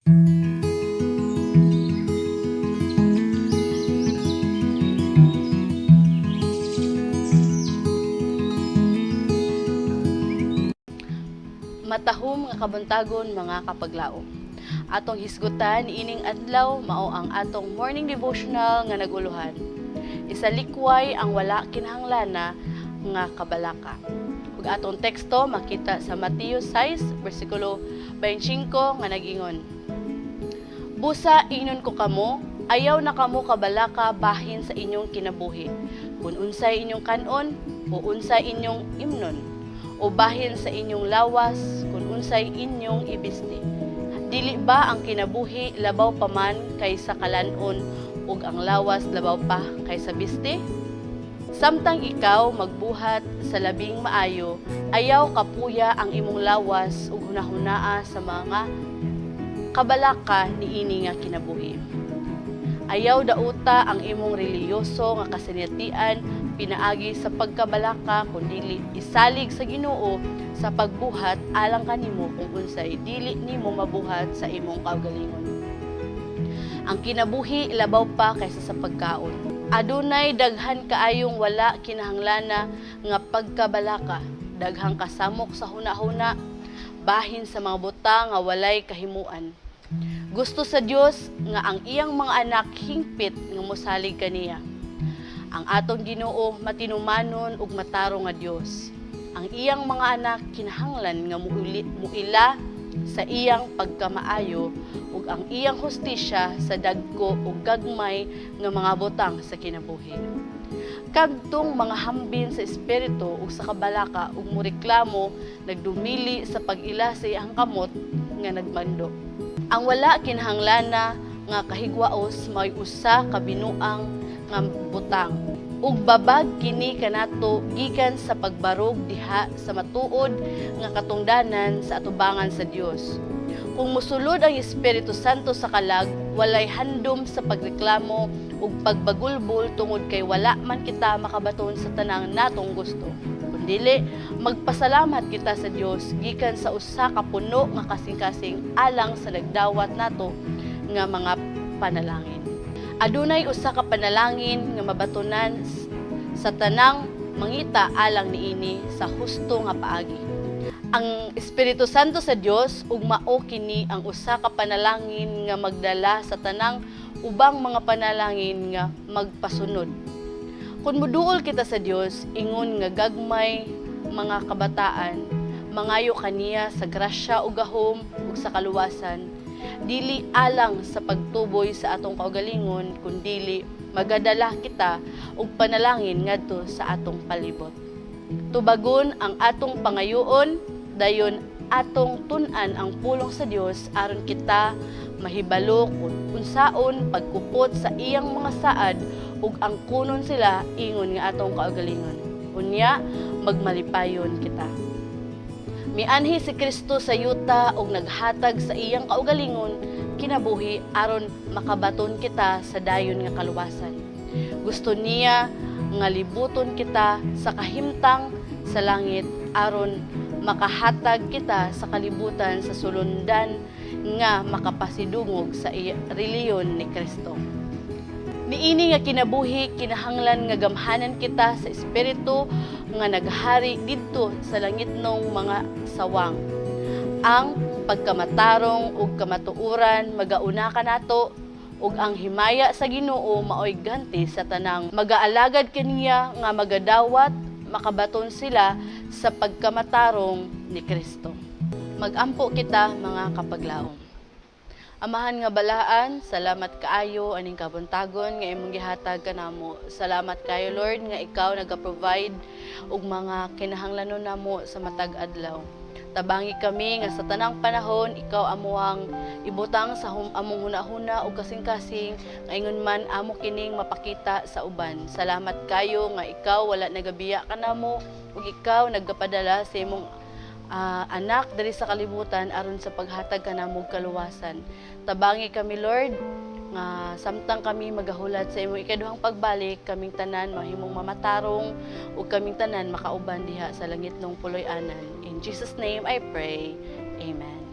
Matahom nga kabuntagon mga kapaglaom. Atong hisgutan ining adlaw mao ang atong morning devotional nga naguluhan. Isalikway ang wala kinahanglan nga kabalaka. Ug atong teksto makita sa Mateo 6 bersikulo 25 nga nagingon. Busa ingnon ko kamo, ayaw na kamo kabalaka bahin sa inyong kinabuhi. Kung unsay inyong kanon o unsay inyong imnon, o bahin sa inyong lawas kung unsay inyong ibiste. Dili ba ang kinabuhi labaw pa man kaysa kalanon ug ang lawas labaw pa kaysa biste? Samtang ikaw magbuhat sa labing maayo, ayaw kapuya ang imong lawas ug hunahunaa sa mga kabalaka niini nga kinabuhi. Ayaw dauta ang imong relihiyoso nga kasinatian pinaagi sa pagkabalaka kundi isalig sa Ginoo sa pagbuhat alang kanimo kung unsay dili nimo mabuhat sa imong kaugalingon. Ang kinabuhi labaw pa kaysa sa pagkaon. Adunay daghan kaayong wala kinahanglan nga pagkabalaka, daghang kasamok sa hunahuna, bahin sa mga butang nga walay kahimuan. Gusto sa Dios nga ang iyang mga anak hingpit nga mosalig kaniya. Ang atong Ginoo matinumanon ug matarong nga Dios. Ang iyang mga anak kinahanglan nga muila sa iyang pagkamaayo ug ang iyang hustisya sa dagko ug gagmay nga mga butang sa kinabuhi. Kadtong mga hambin sa espiritu ug sa kabalaka ug moreklamo nagdumili sa pag-ila sa iyang kamot nga nagmando. Ang wala kinahanglan nga kahigwaos may usa ka binuang nga butang ug babag kini kanato gikan sa pagbarog diha sa matuod nga katungdanan sa atubangan sa Dios. Kung mosulod ang Espiritu Santo sa kalag, walay handom sa pagreklamo ug pagbagulbol tungod kay wala man kita makabaton sa tanang natong gusto. Kundili magpasalamat kita sa Dios gikan sa usa ka puno nga kasing-kasing alang sa nagdawat nato nga mga panalangin. Adunay usa ka panalangin nga mabatunan sa tanang mangita alang niini sa husto nga paagi. Ang Espiritu Santo sa Dios ug mao kini ang usa ka panalangin nga magdala sa tanang ubang mga panalangin nga magpasunod. Kung muduol kita sa Dios, ingon nga gagmay mga kabataan, mangayo kaniya sa grasya ug gahom ug sa kaluwasan, dili alang sa pagtuboy sa atong kaugalingon, kundili magadala kita og panalangin ngadto sa atong palibot. Tubagon ang atong pangayoon, dayon atong tun-an ang pulong sa Dios aron kita mahibalo kung unsaon pagkupot sa iyang mga saad ug ang kunon sila ingon nga atong kaugalingon. Unya magmalipayon kita. Mianhi si Kristo sa yuta ug naghatag sa iyang kaugalingon kinabuhi aron makabaton kita sa dayon nga kaluwasan. Gusto niya nga libuton kita sa kahimtang sa langit aron makahatag kita sa kalibutan sa sulundan nga makapasidungog sa reliyon ni Kristo. Niini nga kinabuhi kinahanglan nga gamhanan kita sa espiritu nga naghari didto sa langitnong mga sawang. Ang pagkamatarong ug kamatuoran magauna kanato ug ang himaya sa Ginoo maoy ganti sa tanang magaalagad kaniya nga magadawat makabaton sila sa pagkamatarong ni Kristo. Magampo kita mga kapaglaom. Amahan nga balaan, salamat kaayo aning kabuntagon nga imong gihatag kanamo. Salamat kaayo Lord nga ikaw naga-provide og mga kinahanglanon namo sa matag adlaw. Tabangi kami nga sa tanang panahon ikaw amuang ibutang sa among hunahuna ug kasing-kasing ngayon man amo kining mapakita sa uban. Salamat kayo nga ikaw wala nagabiya kanamo ug ikaw nagapadala sa imong anak diri sa kalibutan aron sa paghatag kanamo og kaluwasan. Tabangi kami Lord nga samtang kami magahulat sa imong ikaduhang pagbalik, kaming tanan mahimong mamatarong ug kaming tanan makauban diha sa langit ng puloy-anan. In Jesus' name I pray. Amen.